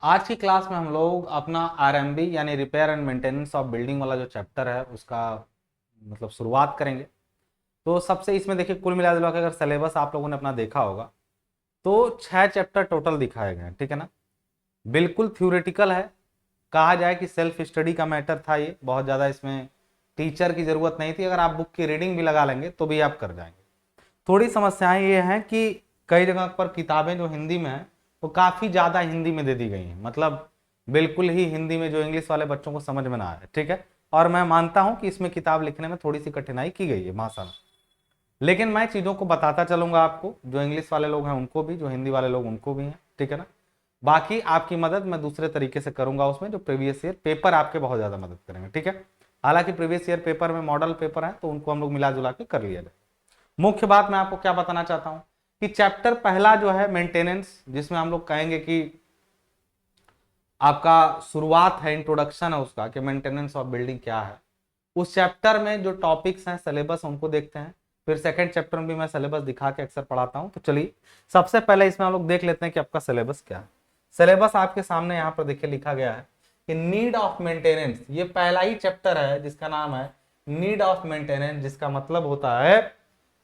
आज की क्लास में हम लोग अपना आरएमबी यानी repair and maintenance of building वाला जो चैप्टर है उसका मतलब शुरुआत करेंगे। तो सबसे इसमें देखिए कुल मिला जुला के अगर सिलेबस आप लोगों ने अपना देखा होगा तो 6 चैप्टर टोटल दिखाए गए हैं, ठीक है ना। बिल्कुल थ्योरेटिकल है, कहा जाए कि सेल्फ स्टडी का मैटर था, ये बहुत ज़्यादा इसमें टीचर की ज़रूरत नहीं थी। अगर आप बुक की रीडिंग भी लगा लेंगे तो भी आप कर जाएंगे। थोड़ी समस्याएं ये हैं कि कई जगह पर किताबें जो हिंदी में हैं वो काफ़ी ज़्यादा हिंदी में दे दी गई हैं, मतलब बिल्कुल ही हिंदी में जो इंग्लिश वाले बच्चों को समझ में ना आए, ठीक है। और मैं मानता हूं कि इसमें किताब लिखने में थोड़ी सी कठिनाई की गई है भाषा में, लेकिन मैं चीज़ों को बताता चलूंगा आपको, जो इंग्लिश वाले लोग हैं उनको भी, जो हिंदी वाले लोग उनको भी हैं, ठीक है ना। बाकी आपकी मदद मैं दूसरे तरीके से करूंगा उसमें, जो प्रीवियस ईयर पेपर आपके बहुत ज़्यादा मदद करेंगे, ठीक है। हालांकि प्रीवियस ईयर पेपर में मॉडल पेपर है तो उनको हम लोग मिला जुला के कर लिया जाए। मुख्य बात मैं आपको क्या बताना चाहता हूं कि चैप्टर पहला जो है मेंटेनेंस, जिसमें हम लोग कहेंगे कि आपका शुरुआत है, इंट्रोडक्शन है उसका कि मेंटेनेंस ऑफ बिल्डिंग क्या है। उस चैप्टर में जो टॉपिक्स हैं, सिलेबस, उनको देखते हैं। फिर सेकंड चैप्टर में भी मैं सिलेबस दिखा के अक्सर पढ़ाता हूं। तो चलिए सबसे पहले इसमें हम लोग देख लेते हैं कि आपका सिलेबस क्या है। सिलेबस आपके सामने यहाँ पर देखिए लिखा गया है कि नीड ऑफ मेंटेनेंस, ये पहला ही चैप्टर है जिसका नाम है नीड ऑफ मेंटेनेंस, जिसका मतलब होता है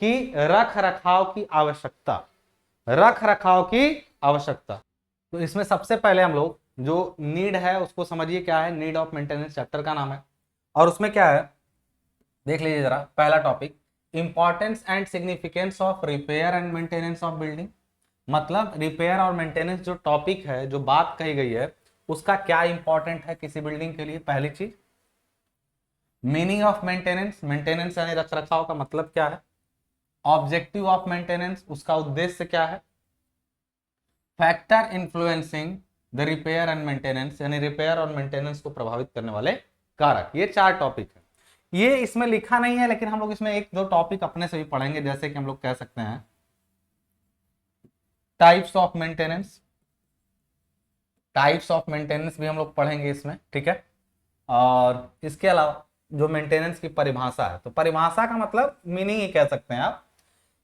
कि रख रखाव की आवश्यकता, रख रखाव की आवश्यकता। तो इसमें सबसे पहले हम लोग जो नीड है उसको समझिए क्या है। नीड ऑफ मेंटेनेंस चैप्टर का नाम है और उसमें क्या है देख लीजिए जरा। पहला topic, importance and significance of repair and maintenance of building, मतलब रिपेयर और मेंटेनेंस जो टॉपिक है, जो बात कही गई है, उसका क्या इंपॉर्टेंट है किसी बिल्डिंग के लिए, पहली चीज। मीनिंग ऑफ मेंटेनेंस, मेंटेनेंस यानी रख रखाव का मतलब क्या है। ऑब्जेक्टिव ऑफ मेंटेनेंस, उसका उद्देश्य क्या है। Factor influencing the repair and maintenance, यानी रिपेयर और मेंटेनेंस को प्रभावित करने वाले कारक। ये 4 टॉपिक है। ये इसमें लिखा नहीं है, लेकिन हम लोग इसमें एक दो टॉपिक अपने से भी पढ़ेंगे, जैसे कि हम लोग कह सकते हैं types of maintenance, types of maintenance भी हम लोग पढ़ेंगे इसमें, ठीक है। और इसके अलावा जो मेंटेनेंस की परिभाषा है, तो परिभाषा का मतलब मीनिंग ही कह सकते हैं आप।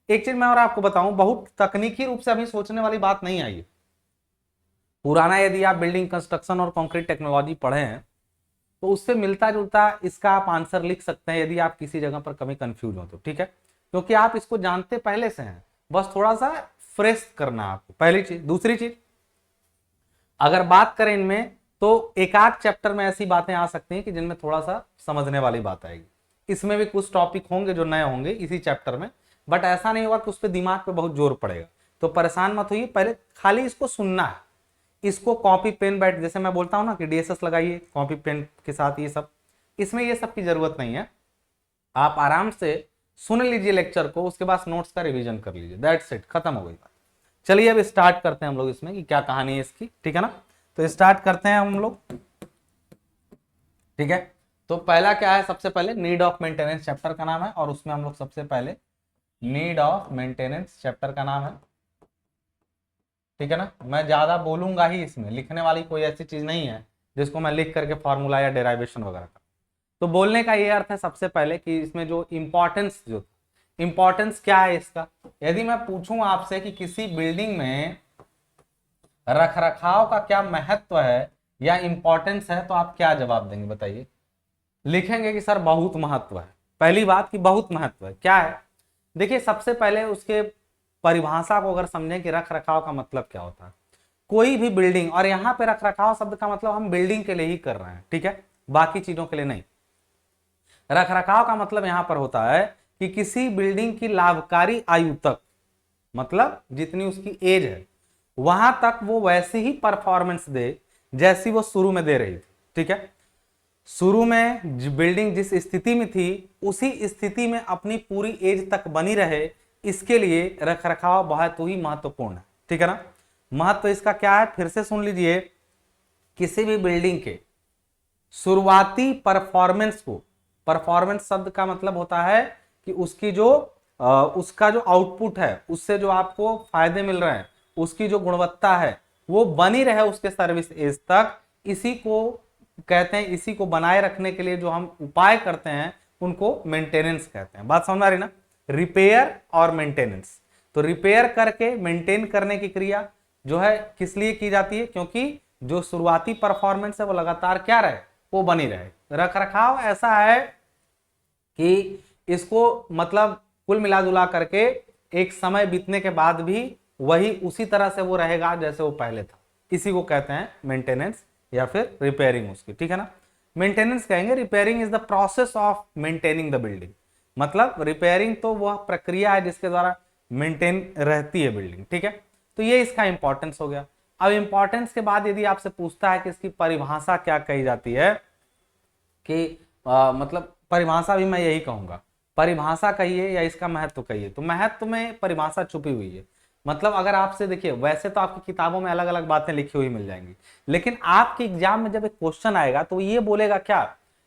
एक चीज मैं और आपको बताऊं, बहुत तकनीकी रूप से अभी सोचने वाली बात नहीं आई है। पुराना यदि आप बिल्डिंग कंस्ट्रक्शन और कंक्रीट टेक्नोलॉजी पढ़े हैं तो उससे मिलता जुलता इसका आप आंसर लिख सकते हैं, यदि आप किसी जगह पर कभी कंफ्यूज हो तो, ठीक है। क्योंकि आप इसको जानते पहले से हैं, बस थोड़ा सा फ्रेश करना है आपको, पहली चीज। दूसरी चीज, अगर बात करें इनमें तो एक आध चैप्टर में ऐसी बातें आ सकती हैं कि जिनमें थोड़ा सा समझने वाली बात आएगी। इसमें भी कुछ टॉपिक होंगे जो नए होंगे इसी चैप्टर में, बट ऐसा नहीं होगा कि उस पर दिमाग पे बहुत जोर पड़ेगा। तो परेशान मत होइए, पहले खाली इसको सुनना है। इसको कॉपी पेन बैठ, जैसे मैं बोलता हूं ना कि डीएसएस लगाइए कॉपी पेन के साथ, ये सब, इसमें ये सब की जरूरत नहीं है। आप आराम से सुन लीजिए लेक्चर को, उसके बाद नोट्स का रिवीजन कर लीजिए, दैट्स इट, खत्म हो गई बात। चलिए अब स्टार्ट करते हैं हम लोग इसमें कि क्या कहानी है इसकी, ठीक है ना। तो स्टार्ट करते हैं हम लोग, ठीक है। तो पहला क्या है, सबसे पहले नीड ऑफ मेंटेनेंस चैप्टर का नाम है, और उसमें हम लोग सबसे पहले नीड ऑफ मेंटेनेंस चैप्टर का नाम है, ठीक है ना। मैं ज्यादा बोलूंगा ही, इसमें लिखने वाली कोई ऐसी चीज नहीं है जिसको मैं लिख करके फॉर्मूला या डेराइवेशन वगैरह का। तो बोलने का ये अर्थ है सबसे पहले कि इसमें जो इंपॉर्टेंस, जो इंपॉर्टेंस क्या है इसका। यदि मैं पूछूं आपसे कि किसी बिल्डिंग में रखरखाव का क्या महत्व है या इंपॉर्टेंस है, तो आप क्या जवाब देंगे बताइए। लिखेंगे कि सर बहुत महत्व है। पहली बात कि बहुत महत्व है, क्या है। देखिए सबसे पहले उसके परिभाषा को अगर समझें कि रख रखाव का मतलब क्या होता है। कोई भी बिल्डिंग, और यहाँ पे रख रखाव शब्द का मतलब हम बिल्डिंग के लिए ही कर रहे हैं, ठीक है, बाकी चीजों के लिए नहीं। रख रखाव का मतलब यहां पर होता है कि किसी बिल्डिंग की लाभकारी आयु तक, मतलब जितनी उसकी एज है वहां तक वो वैसी ही परफॉर्मेंस दे जैसी वो शुरू में दे रही थी, ठीक है। शुरू में बिल्डिंग जिस स्थिति में थी उसी स्थिति में अपनी पूरी एज तक बनी रहे, इसके लिए रखरखाव बहुत ही महत्वपूर्ण है, ठीक है ना। महत्व इसका क्या है, फिर से सुन लीजिए। किसी भी बिल्डिंग के शुरुआती परफॉर्मेंस को, परफॉर्मेंस शब्द का मतलब होता है कि उसकी जो उसका जो आउटपुट है, उससे जो आपको फायदे मिल रहे हैं, उसकी जो गुणवत्ता है वो बनी रहे उसके सर्विस एज तक, इसी को कहते हैं। इसी को बनाए रखने के लिए जो हम उपाय करते हैं उनको मेंटेनेंस कहते हैं। बात समझ आ रही ना, रिपेयर और मेंटेनेंस। तो रिपेयर करके मेंटेन करने की क्रिया जो है किस लिए की जाती है, क्योंकि जो शुरुआती परफॉर्मेंस है वो लगातार क्या रहे, वो बनी रहे। रख रखाव ऐसा है कि इसको मतलब कुल मिला जुला करके एक समय बीतने के बाद भी वही उसी तरह से वो रहेगा जैसे वो पहले था। इसी को कहते हैं मेंटेनेंस या फिर रिपेयरिंग उसकी, ठीक है ना। मेंटेनेंस कहेंगे, repairing is the process of maintaining the building. मतलब रिपेयरिंग तो वह प्रक्रिया है जिसके द्वारा मेंटेन रहती है बिल्डिंग, ठीक है। तो ये इसका इंपॉर्टेंस हो गया। अब इंपॉर्टेंस के बाद यदि आपसे पूछता है कि इसकी परिभाषा क्या कही जाती है, कि मतलब परिभाषा भी मैं यही कहूंगा, परिभाषा कहिए या इसका महत्व कहिए, तो महत्व में परिभाषा छुपी हुई है। मतलब अगर आपसे देखिए, वैसे तो आपकी किताबों में अलग अलग बातें लिखी हुई मिल जाएंगी, लेकिन आपके एग्जाम में जब एक क्वेश्चन आएगा तो ये बोलेगा क्या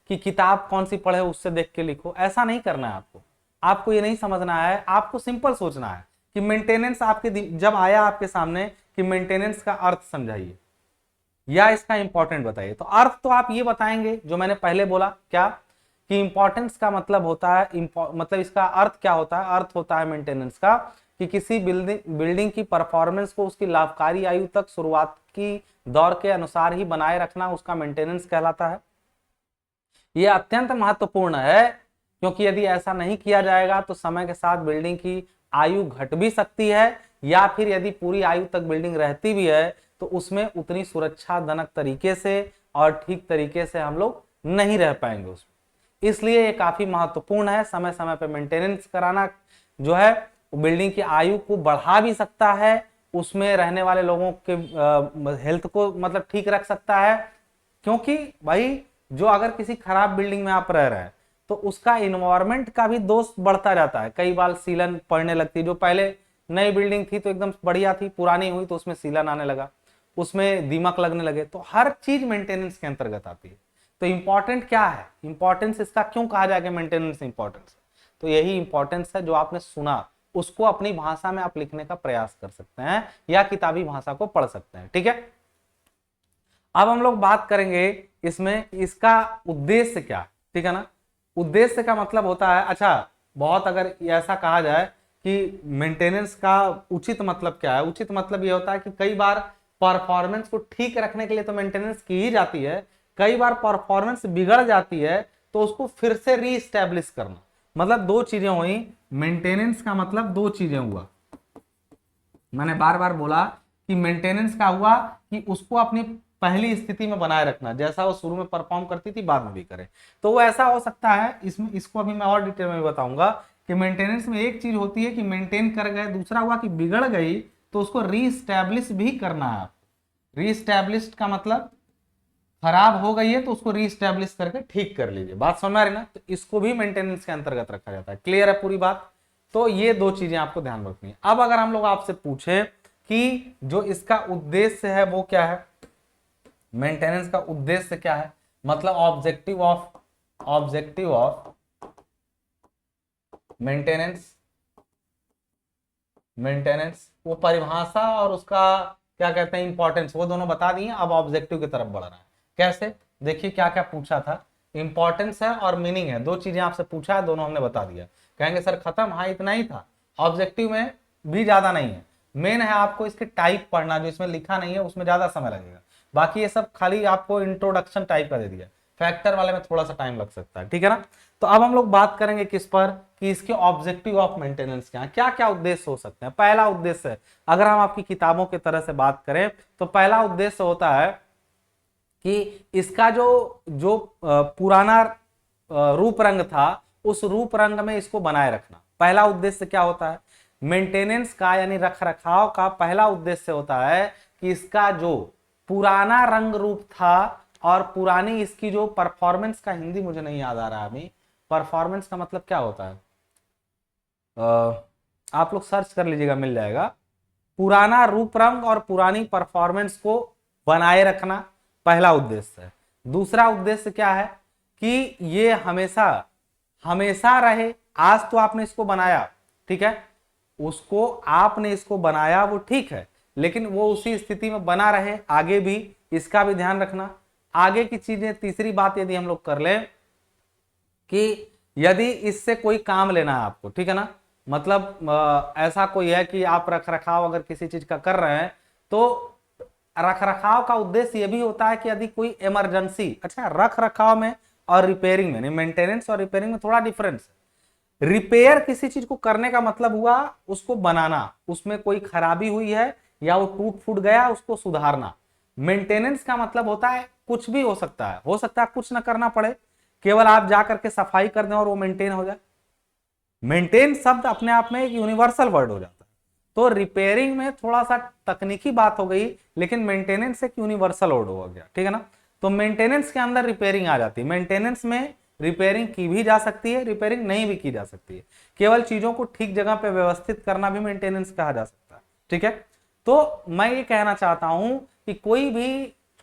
कि किताब कौन सी पढ़े उससे देख के लिखो। ऐसा नहीं करना है आपको। आपको ये नहीं समझना है, आपको सिंपल सोचना है कि मेंटेनेंस आपके जब आया आपके सामने कि मेंटेनेंस का अर्थ समझाइए या इसका इंपॉर्टेंट बताइए, तो अर्थ तो आप ये बताएंगे जो मैंने पहले बोला, क्या कि इंपॉर्टेंस का मतलब होता है, मतलब इसका अर्थ क्या होता है, अर्थ होता है मेंटेनेंस का कि किसी बिल्डिंग की परफॉर्मेंस को उसकी लाभकारी आयु तक शुरुआत की दौर के अनुसार ही बनाए रखना उसका मेंटेनेंस कहलाता है। यह अत्यंत महत्वपूर्ण है क्योंकि यदि ऐसा नहीं किया जाएगा तो समय के साथ बिल्डिंग की आयु घट भी सकती है, या फिर यदि पूरी आयु तक बिल्डिंग रहती भी है तो उसमें उतनी सुरक्षाजनक तरीके से और ठीक तरीके से हम लोग नहीं रह पाएंगे उसमें। इसलिए ये काफी महत्वपूर्ण है। समय समय पर मेंटेनेंस कराना जो है बिल्डिंग की आयु को बढ़ा भी सकता है, उसमें रहने वाले लोगों के हेल्थ को मतलब ठीक रख सकता है। क्योंकि भाई जो अगर किसी खराब बिल्डिंग में आप रह रहे हैं तो उसका इन्वायरमेंट का भी दोष बढ़ता जाता है। कई बार सीलन पड़ने लगती है। जो पहले नई बिल्डिंग थी तो एकदम बढ़िया थी, पुरानी हुई तो उसमें सीलन आने लगा, उसमें दीमक लगने लगे। तो हर चीज मेंटेनेंस के अंतर्गत आती है। तो इंपॉर्टेंट क्या है, इंपॉर्टेंस इसका क्यों कहा जाएगा मेंटेनेंस इंपॉर्टेंस, तो यही इंपॉर्टेंस है जो आपने सुना उसको अपनी भाषा में आप लिखने का प्रयास कर सकते हैं या किताबी भाषा को पढ़ सकते हैं, ठीक है। अब हम लोग बात करेंगे इसमें इसका उद्देश्य क्या, ठीक है ना। उद्देश्य का मतलब होता है, अच्छा बहुत अगर ऐसा कहा जाए कि मेंटेनेंस का उचित मतलब क्या है, उचित मतलब ये होता है कि कई बार परफॉर्मेंस को ठीक रखने के लिए तो मेंटेनेंस की ही जाती है, कई बार परफॉर्मेंस बिगड़ जाती है तो उसको फिर से रीस्टैब्लिश करना। मतलब दो चीजें हुई, मेंटेनेंस का मतलब दो चीजें हुआ। मैंने बार बार बोला कि मेंटेनेंस का हुआ कि उसको अपनी पहली स्थिति में बनाए रखना, जैसा वो शुरू में परफॉर्म करती थी बाद में भी करे। तो वो ऐसा हो सकता है, इसमें इसको अभी मैं और डिटेल में बताऊंगा कि मेंटेनेंस में एक चीज होती है कि मेंटेन कर गए, दूसरा हुआ कि बिगड़ गई तो उसको रीस्टैब्लिश भी करना है। रीस्टैब्लिश का मतलब खराब हो गई है तो उसको रीस्टैब्लिश करके ठीक कर लीजिए। बात समझ आ रही ना। तो इसको भी मेंटेनेंस के अंतर्गत रखा जाता है। क्लियर है पूरी बात। तो ये दो चीजें आपको ध्यान रखनी है। अब अगर हम लोग आपसे पूछे कि जो इसका उद्देश्य है वो क्या है, मेंटेनेंस का उद्देश्य क्या है, मतलब ऑब्जेक्टिव ऑफ मेंटेनेंस वो परिभाषा और उसका क्या कहते हैं इंपॉर्टेंस, वो दोनों बता दिए। अब ऑब्जेक्टिव की तरफ बढ़ रहा है। कैसे, देखिए क्या क्या पूछा था। इंपॉर्टेंस है और मीनिंग है, दो चीजें आपसे पूछा है, दोनों हमने बता दिया। कहेंगे सर खत्म, हाँ इतना ही था। ऑब्जेक्टिव में भी ज्यादा नहीं है, मेन है आपको इसके टाइप पढ़ना, जो इसमें लिखा नहीं है उसमें ज्यादा समय लगेगा। बाकी ये सब खाली आपको इंट्रोडक्शन टाइप का दे दिया, फैक्टर वाले में थोड़ा सा टाइम लग सकता है, ठीक है ना। तो अब हम लोग बात करेंगे किस पर, कि इसके ऑब्जेक्टिव ऑफ मेंटेनेंस क्या क्या उद्देश्य हो सकते हैं। पहला उद्देश्य, अगर हम आपकी किताबों की तरह से बात करें तो पहला उद्देश्य होता है कि इसका जो जो पुराना रूप रंग था उस रूप रंग में इसको बनाए रखना। पहला उद्देश्य क्या होता है, मेंटेनेंस का यानी रख रखाव का पहला उद्देश्य होता है कि इसका जो पुराना रंग रूप था और पुरानी इसकी जो परफॉर्मेंस का हिंदी मुझे नहीं याद आ रहा अभी, परफॉर्मेंस का मतलब क्या होता है, आप लोग सर्च कर लीजिएगा मिल जाएगा। पुराना रूप रंग और पुरानी परफॉर्मेंस को बनाए रखना पहला उद्देश्य है। दूसरा उद्देश्य क्या है कि ये हमेशा हमेशा रहे। आज तो आपने इसको बनाया, ठीक है, उसको आपने इसको बनाया वो ठीक है, लेकिन वो उसी स्थिति में बना रहे आगे भी, इसका भी ध्यान रखना। आगे की चीजें, तीसरी बात यदि हम लोग कर लें कि यदि इससे कोई काम लेना है आपको, ठीक है ना, मतलब ऐसा कोई है कि आप रख रखाव अगर किसी चीज का कर रहे हैं तो रख रखाव का उद्देश्य ये भी होता है कि यदि कोई इमरजेंसी, अच्छा रख रखाव में और रिपेयरिंग में, मेंटेनेंस और रिपेयरिंग में थोड़ा डिफरेंस है। रिपेयर किसी चीज को करने का मतलब हुआ उसको बनाना, उसमें कोई खराबी हुई है या वो टूट फूट गया उसको सुधारना। मेंटेनेंस का मतलब होता है कुछ भी हो सकता है कुछ ना करना पड़े, केवल आप जा करके सफाई कर दें और वो मेंटेन हो जाए। मेंटेन शब्द अपने आप में एक यूनिवर्सल वर्ड हो जाता है। तो रिपेयरिंग में थोड़ा सा तकनीकी बात हो गई, लेकिन मेंटेनेंस एक यूनिवर्सल वर्ड हो गया, ठीक है ना। तो मेंटेनेंस के अंदर रिपेयरिंग आ जाती है। मेंटेनेंस में रिपेयरिंग की भी जा सकती है, रिपेयरिंग नहीं भी की जा सकती है। केवल चीजों को ठीक जगह पे व्यवस्थित करना भी मेंटेनेंस कहा जा सकता है, ठीक है। तो मैं ये कहना चाहता हूं कि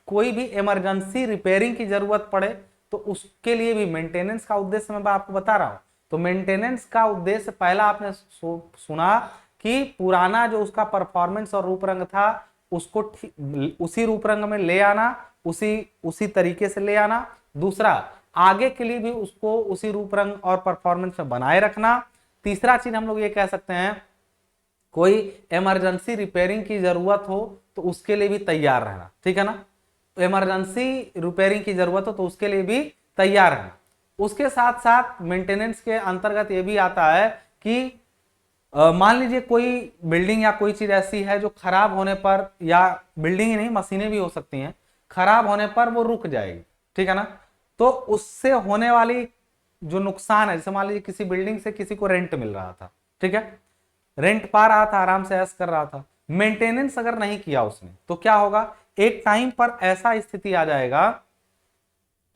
कोई भी इमरजेंसी रिपेयरिंग की जरूरत पड़े तो उसके लिए भी मेंटेनेंस का उद्देश्य मैं आपको बता रहा हूं। तो मेंटेनेंस का उद्देश्य पहला आपने सुना कि पुराना जो उसका परफॉर्मेंस और रूप रंग था उसको उसी रूप रंग में ले आना, उसी तरीके से ले आना। दूसरा, आगे के लिए भी उसको उसी रूप रंग और परफॉर्मेंस में बनाए रखना। तीसरा चीज हम लोग ये कह सकते हैं, कोई इमरजेंसी रिपेयरिंग की जरूरत हो तो उसके लिए भी तैयार रहना, ठीक है ना। इमरजेंसी रिपेयरिंग की जरूरत हो तो उसके लिए भी तैयार रहना। उसके साथ साथ मेंटेनेंस के अंतर्गत ये भी आता है कि मान लीजिए कोई बिल्डिंग या कोई चीज ऐसी है जो खराब होने पर, या बिल्डिंग ही नहीं मशीनें भी हो सकती हैं, खराब होने पर वो रुक जाएगी, ठीक है ना। तो उससे होने वाली जो नुकसान है, जैसे मान लीजिए किसी बिल्डिंग से किसी को रेंट मिल रहा था, ठीक है, रेंट पा रहा था, आराम से ऐश कर रहा था, मेंटेनेंस अगर नहीं किया उसने तो क्या होगा, एक टाइम पर ऐसा स्थिति आ जाएगा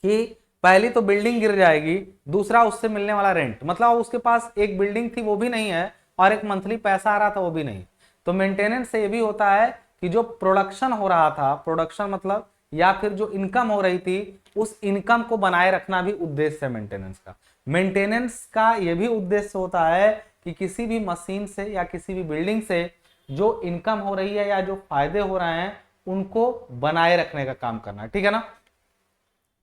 कि पहली तो बिल्डिंग गिर जाएगी, दूसरा उससे मिलने वाला रेंट, मतलब उसके पास एक बिल्डिंग थी वो भी नहीं है और एक मंथली पैसा आ रहा था वो भी नहीं। तो मेंटेनेंस से ये भी होता है कि जो प्रोडक्शन हो रहा था, प्रोडक्शन मतलब या फिर जो इनकम हो रही थी, उस इनकम को बनाए रखना भी उद्देश्य है मेंटेनेंस का। मेंटेनेंस का यह भी उद्देश्य होता है कि किसी भी मशीन से या किसी भी बिल्डिंग से जो इनकम हो रही है या जो फायदे हो रहे हैं उनको बनाए रखने का काम करना, ठीक है ना।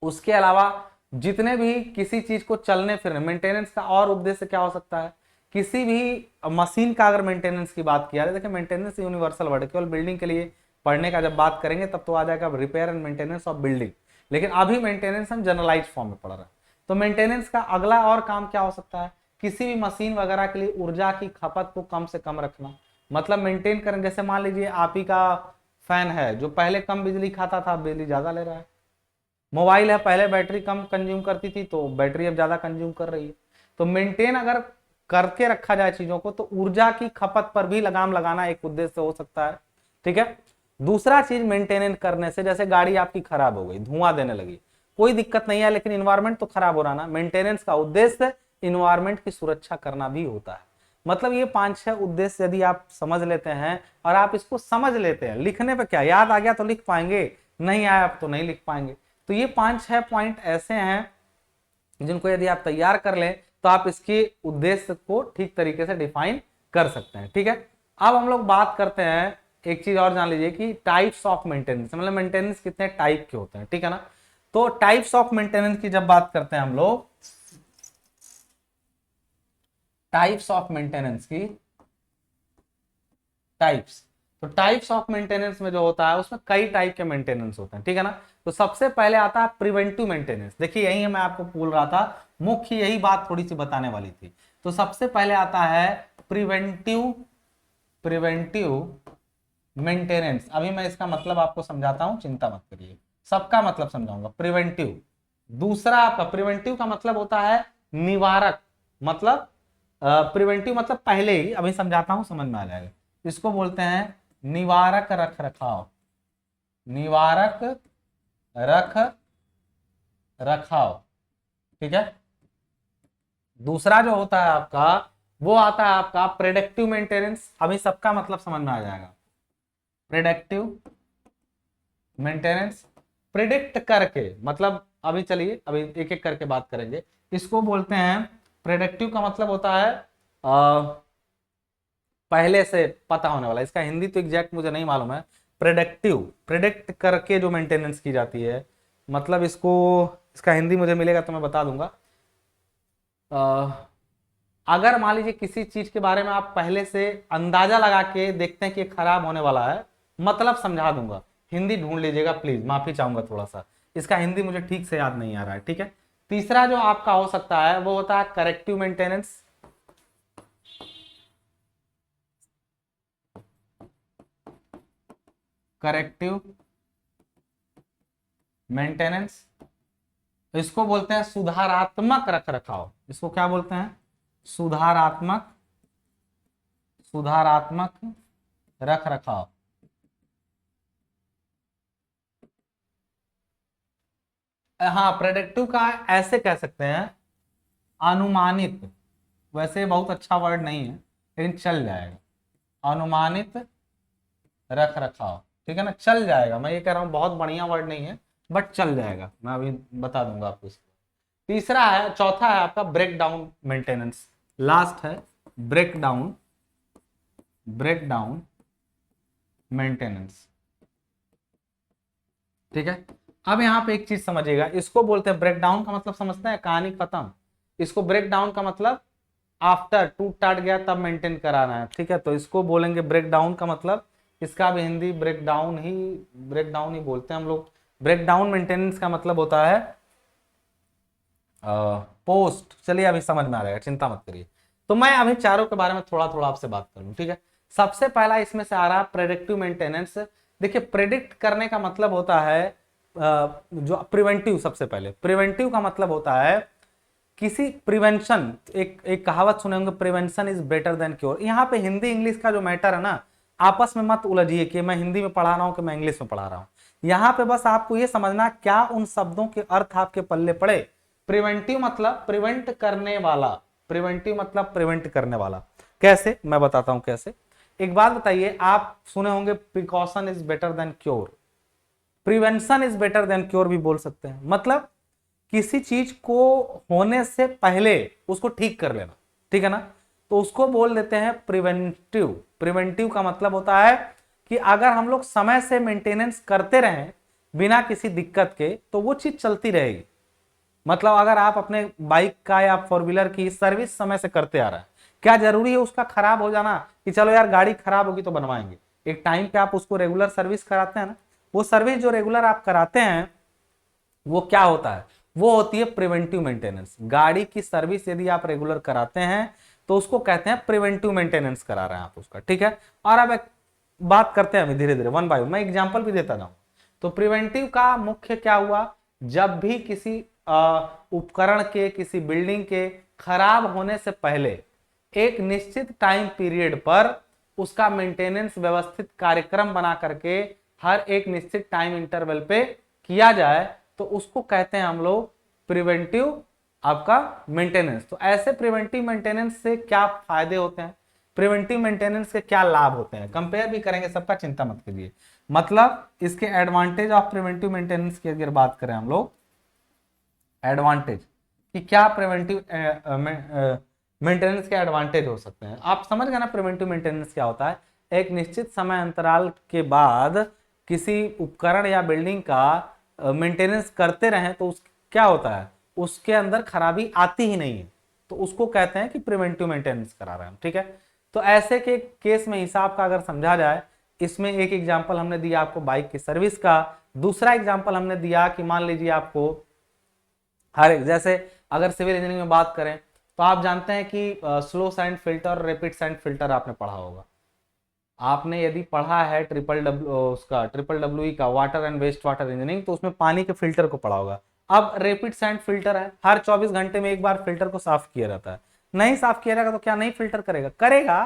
उसके अलावा जितने भी किसी चीज को चलने फिरने, मेंटेनेंस का और उद्देश्य क्या हो सकता है, किसी भी मशीन का अगर मेंटेनेंस की बात किया जाए, देखिए मेंटेनेंस यूनिवर्सल वर्ड, केवल बिल्डिंग के लिए पढ़ने का जब बात करेंगे तब तो आ जाएगा repair and maintenance of building, लेकिन अभी मेंटेनेंस हम जनरलाइज फॉर्म में पढ़ रहे हैं। तो मेंटेनेंस का अगला और काम क्या हो सकता है, किसी भी मशीन वगैरह के लिए ऊर्जा की खपत को कम से कम रखना, मतलब मेंटेन करें। जैसे मान लीजिए आप ही का फैन है जो पहले कम बिजली खाता था, बिजली ज्यादा ले रहा है। मोबाइल है, पहले बैटरी कम कंज्यूम करती थी तो बैटरी अब ज्यादा कंज्यूम कर रही है। तो मेंटेन अगर करके रखा जाए चीजों को तो ऊर्जा की खपत पर भी लगाम लगाना एक उद्देश्य हो सकता है, ठीक है। दूसरा चीज मेंटेनेंस करने से, जैसे गाड़ी आपकी खराब हो गई, धुआं देने लगी, कोई दिक्कत नहीं है लेकिन इन्वायरमेंट तो खराब हो रहा ना, मेंटेनेंस का उद्देश्य इन्वायरमेंट की सुरक्षा करना भी होता है। मतलब ये 5-6 उद्देश्य यदि आप समझ लेते हैं और आप इसको समझ लेते हैं, लिखने पे क्या, याद आ गया तो लिख पाएंगे, नहीं आया तो नहीं लिख पाएंगे। तो ये 5-6 पॉइंट ऐसे हैं जिनको यदि आप तैयार कर लें तो आप इसके उद्देश्य को ठीक तरीके से डिफाइन कर सकते हैं, ठीक है। अब हम लोग बात करते हैं, एक चीज और जान लीजिए कि टाइप्स ऑफ मेंटेनेंस, मतलब मेंटेनेंस कितने टाइप के होते हैं, ठीक है ना। तो टाइप्स ऑफ मेंटेनेंस की जब बात करते हैं हम लोग, टाइप्स ऑफ मेंटेनेंस की टाइप्स, तो टाइप्स ऑफ मेंटेनेंस में जो होता है उसमें कई टाइप के मेंटेनेंस होते हैं, ठीक है ना। तो सबसे पहले आता है प्रिवेंटिव मेंटेनेंस। देखिए यही मैं आपको बोल रहा था, मुख्य यही बात थोड़ी सी बताने वाली थी। तो सबसे पहले आता है प्रिवेंटिव प्रिवेंटिव मेंटेनेंस। अभी मैं इसका मतलब आपको समझाता हूं, चिंता मत करिए, सबका मतलब समझाऊंगा। प्रिवेंटिव, दूसरा आपका प्रिवेंटिव का मतलब होता है निवारक, मतलब प्रिवेंटिव मतलब पहले ही, अभी समझाता हूं समझ में आ जाएगा। इसको बोलते हैं निवारक रख रखाव, निवारक रख रखाव, ठीक है। दूसरा जो होता है आपका वो आता है आपका प्रेडिक्टिव मेंटेनेंस। अभी सबका मतलब समझ में आ जाएगा। प्रेडिक्टिव मेंटेनेंस, प्रिडिक्ट करके, मतलब अभी चलिए अभी एक एक करके बात करेंगे। इसको बोलते हैं प्रेडिक्टिव का मतलब होता है पहले से पता होने वाला, इसका हिंदी तो एग्जैक्ट मुझे नहीं मालूम है। प्रेडिक्टिव, प्रेडिक्ट करके जो मेंटेनेंस की जाती है, मतलब इसको, इसका हिंदी मुझे मिलेगा तो मैं बता दूंगा। अगर मान लीजिए किसी चीज के बारे में आप पहले से अंदाजा लगा के देखते हैं कि खराब होने वाला है, मतलब समझा दूंगा, हिंदी ढूंढ लीजिएगा प्लीज, माफी चाहूंगा थोड़ा सा, इसका हिंदी मुझे ठीक से याद नहीं आ रहा है, ठीक है। तीसरा जो आपका हो सकता है वो होता है करेक्टिव मेंटेनेंस। करेक्टिव मेंटेनेंस, इसको बोलते हैं सुधारात्मक रख रखाव। इसको क्या बोलते हैं? सुधारात्मक, सुधारात्मक रख रखाव। हाँ, प्रेडिक्टिव का ऐसे कह सकते हैं अनुमानित, वैसे बहुत अच्छा वर्ड नहीं है लेकिन चल जाएगा, अनुमानित रख रखाव, ठीक है ना, चल जाएगा। मैं ये कह रहा हूँ बहुत बढ़िया वर्ड नहीं है बट चल जाएगा, मैं अभी बता दूंगा आपको इसको। तीसरा है, चौथा है आपका ब्रेक डाउन मेंटेनेंस। लास्ट है break down, break down maintenance, ठीक है। अब यहाँ पे एक चीज समझिएगा, इसको बोलते हैं ब्रेक डाउन का मतलब समझते हैं, कहानी खत्म। इसको ब्रेक डाउन का मतलब आफ्टर टूट टाट गया तब मेंटेन कराना है, ठीक है। तो इसको बोलेंगे ब्रेक डाउन का मतलब, इसका भी हिंदी ब्रेक डाउन ही, ब्रेक डाउन ही बोलते हैं हम लोग। ब्रेक डाउन मेंटेनेंस का मतलब होता है पोस्ट। चलिए अभी समझ में आ जाएगा, चिंता मत करिए। तो मैं अभी चारों के बारे में थोड़ा थोड़ा आपसे बात करूँ, ठीक है। सबसे पहला इसमें से आ रहा है प्रेडिक्टिव मेंटेनेंस। देखिए प्रेडिक्ट करने का मतलब होता है जो प्रिवेंटिव, सबसे पहले प्रिवेंटिव का मतलब होता है किसी प्रिवेंशन, एक कहावत सुने होंगे, prevention is better than cure. यहाँ पे हिंदी इंग्लिश का जो मैटर है ना, आपस में मत उलझिए कि मैं हिंदी में पढ़ा रहा हूँ कि मैं इंग्लिश में पढ़ा रहा हूँ। यहाँ पे बस आपको ये समझना क्या उन शब्दों के अर्थ आपके पल्ले पड़े। प्रिवेंटिव मतलब प्रिवेंट करने वाला, प्रिवेंटिव मतलब प्रिवेंट करने वाला। कैसे, मैं बताता हूं कैसे। एक बात बताइए, आप सुने होंगे precaution is better than cure, prevention is better than cure भी बोल सकते हैं। मतलब किसी चीज को होने से पहले उसको ठीक कर लेना, ठीक है ना, तो उसको बोल देते हैं प्रिवेंटिव। प्रिवेंटिव का मतलब होता है कि अगर हम लोग समय से मेंटेनेंस करते रहें बिना किसी दिक्कत के तो वो चीज चलती रहेगी। मतलब अगर आप अपने बाइक का या फोर व्हीलर की सर्विस समय से करते आ रहे हैं, क्या जरूरी है उसका खराब हो जाना कि चलो यार गाड़ी खराब होगी तो बनवाएंगे। एक टाइम पे आप उसको रेगुलर सर्विस कराते हैं ना, वो सर्विस जो रेगुलर आप कराते हैं वो क्या होता है, वो होती है प्रिवेंटिव मेंटेनेंस। गाड़ी की सर्विस यदि आप रेगुलर कराते हैं तो उसको कहते हैं प्रिवेंटिव मेंटेनेंस करा रहे हैं आप उसका, ठीक है। और अब एक बात करते हैं अभी धीरे धीरे वन बाय वन, मैं एग्जांपल भी देता जाऊं। तो प्रिवेंटिव का मुख्य क्या हुआ, जब भी किसी उपकरण के, किसी बिल्डिंग के खराब होने से पहले एक निश्चित टाइम पीरियड पर उसका मेंटेनेंस व्यवस्थित कार्यक्रम बना करके हर एक निश्चित टाइम इंटरवल पे किया जाए तो उसको कहते हैं हम लोग प्रिवेंटिव आपका मेंटेनेंस। तो ऐसे प्रिवेंटिव मेंटेनेंस से क्या फायदे होते हैं, प्रिवेंटिव मेंटेनेंस के क्या लाभ होते हैं, कंपेयर भी करेंगे सबका, चिंता मत करिए। मतलब इसके एडवांटेज ऑफ प्रिवेंटिव मेंटेनेंस की अगर बात करें हम लोग, एडवांटेज कि क्या प्रिवेंटिव मेंटेनेंस के एडवांटेज हो सकते हैं, आप समझ गए ना। प्रिवेंटिव मेंटेनेंस क्या होता है, एक निश्चित समय अंतराल के बाद किसी उपकरण या बिल्डिंग का मेंटेनेंस करते रहें तो उस क्या होता है, उसके अंदर खराबी आती ही नहीं है, तो उसको कहते हैं कि प्रिवेंटिव मेंटेनेंस करा रहे हैं, ठीक है। तो ऐसे के केस में हिसाब का अगर समझा जाए, इसमें एक एग्जांपल हमने दिया आपको बाइक की सर्विस का, दूसरा एग्जांपल हमने दिया कि मान लीजिए आपको हर एक, जैसे अगर सिविल इंजीनियरिंग में बात करें तो आप जानते हैं कि स्लो सैंड फिल्टर और रैपिड सैंड फिल्टर आपने पढ़ा होगा। आपने यदि पढ़ा है ट्रिपल डब्ल्यू ई का water and waste water engineering, तो उसमें पानी के फिल्टर को पढ़ा होगा। अब रैपिड सैंड फिल्टर है, हर 24 घंटे में एक बार फिल्टर को साफ किया जाता है। नहीं साफ किया जाएगा तो क्या नहीं फिल्टर करेगा, करेगा,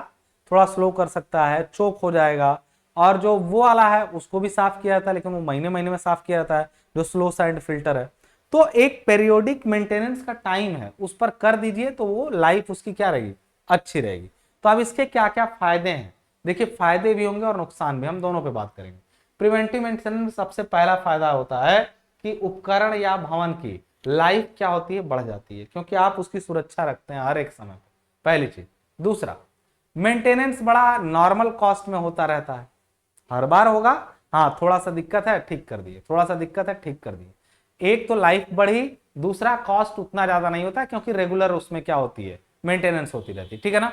थोड़ा स्लो कर सकता है, चोक हो जाएगा। और जो वो वाला है उसको भी साफ किया जाता है, लेकिन वो महीने महीने में साफ किया जाता है जो स्लो सैंड फिल्टर है। तो एक पेरियोडिक मेंटेनेंस का टाइम है, उस पर कर दीजिए तो वो लाइफ उसकी क्या रहेगी, अच्छी रहेगी। तो अब इसके क्या क्या फायदे हैं, देखिए फायदे भी होंगे और नुकसान भी, हम दोनों पे बात करेंगे। प्रिवेंटिव मेंटेनेंस में सबसे पहला फायदा होता है कि उपकरण या भवन की लाइफ क्या होती है, बढ़ जाती है, क्योंकि आप उसकी सुरक्षा रखते हैं हर एक समय पर, पहली चीज। दूसरा, मेंटेनेंस बड़ा नॉर्मल कॉस्ट में होता रहता है, हर बार होगा, हाँ थोड़ा सा दिक्कत है ठीक कर दिए, थोड़ा सा दिक्कत है ठीक कर दिए। एक तो लाइफ बढ़ी, दूसरा कॉस्ट उतना ज्यादा नहीं होता क्योंकि रेगुलर उसमें क्या होती है, मेंटेनेंस होती रहती है, ठीक है ना।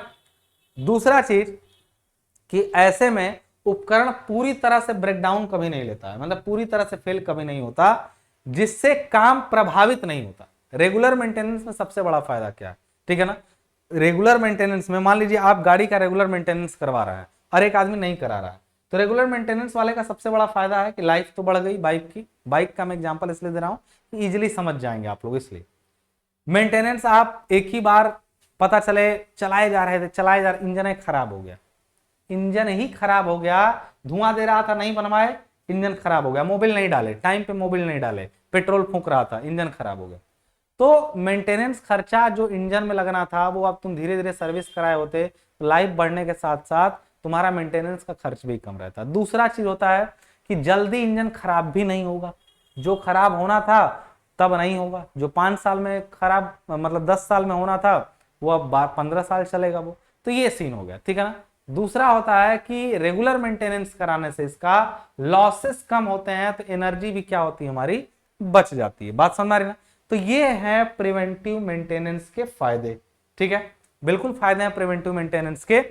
दूसरा चीज कि ऐसे में उपकरण पूरी तरह से ब्रेकडाउन कभी नहीं लेता है, मतलब पूरी तरह से फेल कभी नहीं होता, जिससे काम प्रभावित नहीं होता। रेगुलर मेंटेनेंस में सबसे बड़ा फायदा क्या है, ठीक है ना। रेगुलर मेंटेनेंस में मान लीजिए आप गाड़ी का रेगुलर मेंटेनेंस करवा रहे हैं और एक आदमी नहीं करा रहा है, तो रेगुलर मेंटेनेंस वाले का सबसे बड़ा फायदा है कि लाइफ तो बढ़ गई बाइक की। बाइक का मैं एग्जांपल इसलिए दे रहा हूं कि इजीली समझ जाएंगे आप लोग, इसलिए मेंटेनेंस आप एक ही बार, पता चले चलाए जा रहे थे, चलाए जा रहे, इंजन खराब हो गया, इंजन ही खराब हो गया, धुआं दे रहा था नहीं बनवाए, इंजन खराब हो गया, मोबिल नहीं डाले टाइम पे, मोबिल नहीं डाले, पेट्रोल फूंक रहा था, इंजन खराब हो गया, तो मेंटेनेंस खर्चा जो इंजन में लगना था वो अब तुम धीरे धीरे सर्विस कराए होते, तो लाइफ बढ़ने के साथ साथ तुम्हारा मेंटेनेंस का खर्च भी कम रहता। दूसरा चीज होता है कि जल्दी इंजन खराब भी नहीं होगा, जो खराब होना था तब नहीं होगा, जो 5 साल में खराब, मतलब 10 साल में होना था वो अब 15 साल चलेगा वो, तो ये सीन हो गया, ठीक है ना। दूसरा होता है कि रेगुलर मेंटेनेंस कराने से इसका लॉसेस कम होते हैं, तो एनर्जी भी क्या होती है हमारी, बच जाती है। बात समझ रही ना। तो ये है प्रिवेंटिव मेंटेनेंस के फायदे, ठीक है, बिल्कुल फायदे हैं प्रिवेंटिव मेंटेनेंस के,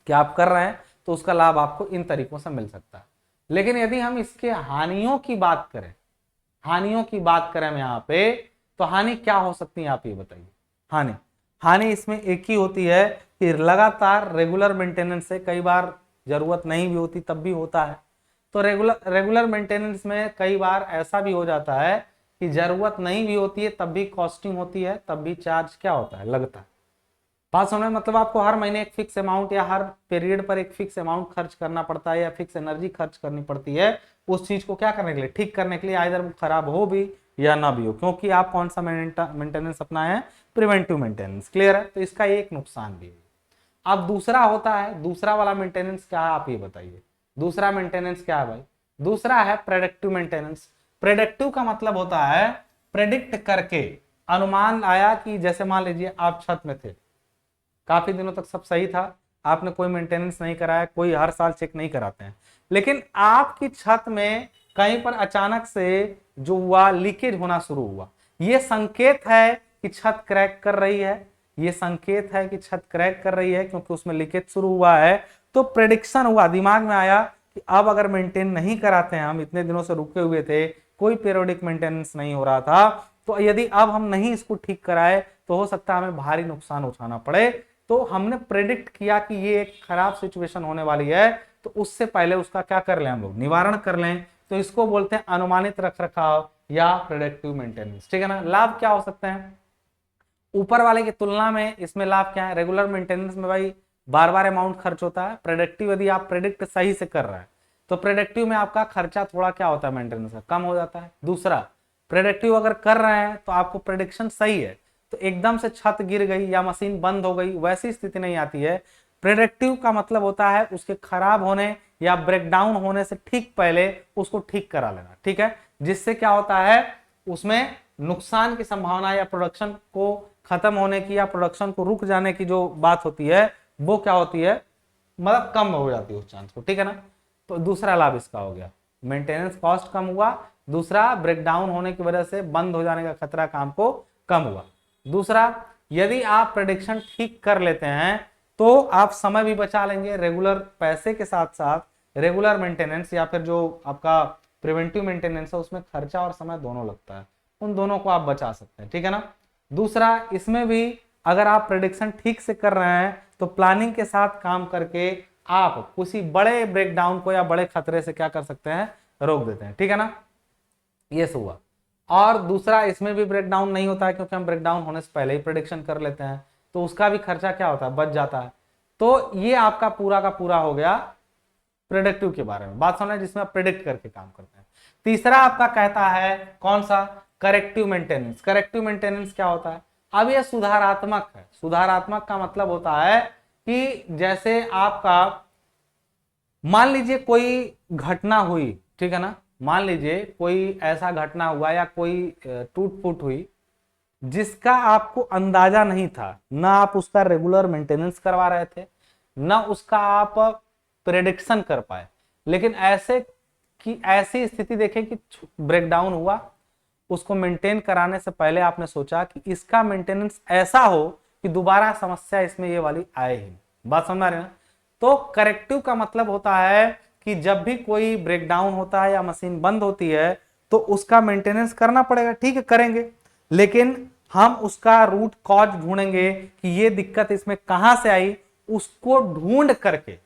कि आप कर रहे हैं तो उसका लाभ आपको इन तरीकों से मिल सकता है। लेकिन यदि हम इसके हानियों की बात करें, हानियों की बात करें हम यहाँ पे, तो हानि क्या हो सकती है आप ये बताइए। हानि, हानि इसमें एक ही होती है कि लगातार रेगुलर मेंटेनेंस से कई बार जरूरत नहीं भी होती तब भी होता है, तो रेगुलर मेंटेनेंस में कई बार ऐसा भी हो जाता है कि जरूरत नहीं भी होती है तब भी कॉस्टिंग होती है, तब भी चार्ज क्या होता है, लगता है। बात समझ में, मतलब आपको हर महीने एक फिक्स अमाउंट या हर पीरियड पर एक फिक्स अमाउंट खर्च करना पड़ता है, या फिक्स एनर्जी खर्च करनी पड़ती है उस चीज को क्या करने के लिए, ठीक करने के लिए, आइदर वो खराब हो भी या ना भी हो, क्योंकि आप कौन सा मेंटेनेंस अपनाए हैं, प्रिवेंटिव मेंटेनेंस। क्लियर है, तो इसका एक नुकसान भी है। अब दूसरा होता है, दूसरा वाला मेंटेनेंस क्या है आप ये बताइए, दूसरा मेंटेनेंस क्या है भाई, दूसरा है प्रेडिक्टिव मेंटेनेंस। प्रेडिक्टिव का मतलब होता है प्रेडिक्ट करके, अनुमान आया कि जैसे मान लीजिए आप छत में थे, काफी दिनों तक सब सही था, आपने कोई मेंटेनेंस नहीं कराया, कोई हर साल चेक नहीं कराते हैं, लेकिन आपकी छत में कहीं पर अचानक से जो हुआ, लीकेज होना शुरू हुआ, ये संकेत है कि छत क्रैक कर रही है, ये संकेत है कि छत क्रैक कर रही है क्योंकि उसमें लीकेज शुरू हुआ है। तो प्रेडिक्शन हुआ, दिमाग में आया कि अब अगर मेंटेन नहीं कराते हैं, हम इतने दिनों से रुके हुए थे, कोई पीरियोडिक मेंटेनेंस नहीं हो रहा था, तो यदि अब हम नहीं इसको ठीक कराए तो हो सकता है हमें भारी नुकसान उठाना पड़े। तो हमने प्रेडिक्ट किया कि ये एक खराब सिचुएशन होने वाली है, तो उससे पहले उसका क्या कर लें हम लोग, निवारण कर लें, तो इसको बोलते हैं अनुमानित रखरखाव या प्रेडिक्टिव मेंटेनेंस, ठीक है ना। लाभ क्या हो सकते हैं ऊपर वाले की तुलना में, इसमें लाभ क्या है, रेगुलर मेंटेनेंस में भाई बार बार अमाउंट खर्च होता है, प्रेडिक्टिव यदि आप प्रेडिक्ट सही से कर रहे हैं तो प्रेडिक्टिव में आपका खर्चा थोड़ा क्या होता है, मेंटेनेंस का कम हो जाता है। दूसरा, प्रेडिक्टिव अगर कर रहे हैं तो आपको प्रेडिक्शन सही है, तो एकदम से छत गिर गई या मशीन बंद हो गई वैसी स्थिति नहीं आती है। प्रेडिक्टिव का मतलब होता है उसके खराब होने या ब्रेकडाउन होने से ठीक पहले उसको ठीक करा लेना, ठीक है, जिससे क्या होता है उसमें नुकसान की संभावना या प्रोडक्शन को खत्म होने की या प्रोडक्शन को रुक जाने की जो बात होती है वो क्या होती है, मतलब कम हो जाती है उस चांस को, ठीक है ना। तो दूसरा लाभ इसका हो गया, मेंटेनेंस कॉस्ट कम हुआ, दूसरा ब्रेकडाउन होने की वजह से बंद हो जाने का खतरा काम को कम हुआ। दूसरा, यदि आप प्रेडिक्शन ठीक कर लेते हैं तो आप समय भी बचा लेंगे, रेगुलर पैसे के साथ साथ रेगुलर मेंटेनेंस या फिर जो आपका प्रिवेंटिव मेंटेनेंस है उसमें खर्चा और समय दोनों लगता है, उन दोनों को आप बचा सकते हैं, ठीक है ना। दूसरा, इसमें भी अगर आप प्रेडिक्शन ठीक से कर रहे हैं तो प्लानिंग के साथ काम करके आप किसी बड़े ब्रेकडाउन को या बड़े खतरे से क्या कर सकते हैं, रोक देते हैं, ठीक है ना। ये सब हुआ। और दूसरा, इसमें भी ब्रेकडाउन नहीं होता है क्योंकि हम ब्रेकडाउन होने से पहले ही प्रेडिक्शन कर लेते हैं, तो उसका भी खर्चा क्या होता है, बच जाता है। तो ये आपका पूरा का पूरा हो गया प्रेडिक्टिव के बारे में, बात समझ, जिसमें आप प्रेडिक्ट करके काम करते हैं। तीसरा आपका कहता है कौन सा, करेक्टिव मेंटेनेंस। करेक्टिव मेंटेनेंस क्या होता है, अब ये सुधारात्मक है। सुधारात्मक का मतलब होता है कि जैसे आपका मान लीजिए कोई घटना हुई, ठीक है ना, मान लीजिए कोई ऐसा घटना हुआ या कोई टूट फूट हुई जिसका आपको अंदाजा नहीं था, ना आप उसका रेगुलर मेंटेनेंस करवा रहे थे, ना उसका आप प्रेडिक्शन कर पाए, लेकिन ऐसे कि ऐसी स्थिति देखें कि ब्रेकडाउन हुआ, उसको मेंटेन कराने से पहले आपने सोचा कि इसका मेंटेनेंस ऐसा हो कि दोबारा समस्या इसमें ये वाली आए ही। बात समझ रहे हैं ना। तो करेक्टिव का मतलब होता है कि जब भी कोई ब्रेकडाउन होता है या मशीन बंद होती है तो उसका मेंटेनेंस करना पड़ेगा, ठीक है करेंगे, लेकिन हम उसका रूट कॉज ढूंढेंगे कि ये दिक्कत इसमें कहां से आई, उसको ढूंढ करके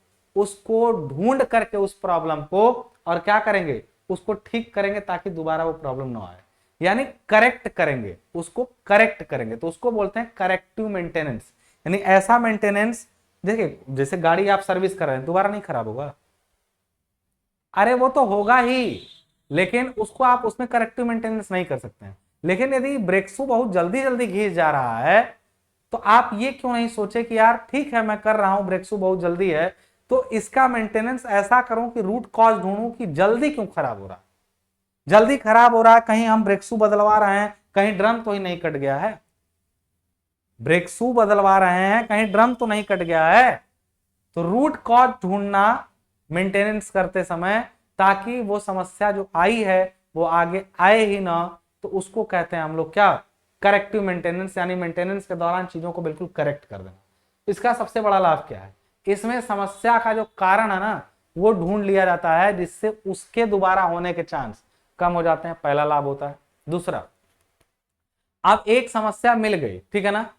उस प्रॉब्लम को और क्या करेंगे, उसको ठीक करेंगे ताकि दोबारा वो प्रॉब्लम ना आए, यानी करेक्ट करेंगे, उसको करेक्ट करेंगे, तो उसको बोलते हैं करेक्टिव मेंटेनेंस। यानी ऐसा मेंटेनेंस, देखिए जैसे गाड़ी आप सर्विस कर रहे हैं, दोबारा नहीं खराब होगा, अरे वो तो होगा ही, लेकिन उसको आप उसमें करेक्टिव मेंटेनेंस नहीं कर सकते हैं। लेकिन यदि ब्रेक शू बहुत जल्दी जल्दी घिस जा रहा है तो आप ये क्यों नहीं सोचे कि यार ठीक है मैं कर रहा हूं, ब्रेक शू बहुत जल्दी है, तो इसका मेंटेनेंस ऐसा करूं कि रूट कॉज ढूंढूं कि जल्दी क्यों खराब हो रहा है, जल्दी खराब हो रहा है, कहीं हम ब्रेक शू बदलवा रहे हैं, कहीं ड्रम तो ही नहीं कट गया है, ब्रेक शू बदलवा रहे हैं कहीं ड्रम तो नहीं कट गया है। तो रूट कॉज ढूंढना मेंटेनेंस करते समय, ताकि वो समस्या जो आई है वो आगे आए ही ना, तो उसको कहते हैं हम लोग क्या, करेक्टिव मेंटेनेंस, यानी मेंटेनेंस के दौरान चीजों को बिल्कुल करेक्ट कर देना। इसका सबसे बड़ा लाभ क्या है, इसमें समस्या का जो कारण है ना वो ढूंढ लिया जाता है, जिससे उसके दोबारा होने के चांस कम हो जाते हैं, पहला लाभ होता है। दूसरा, अब एक समस्या मिल गई, ठीक है ना,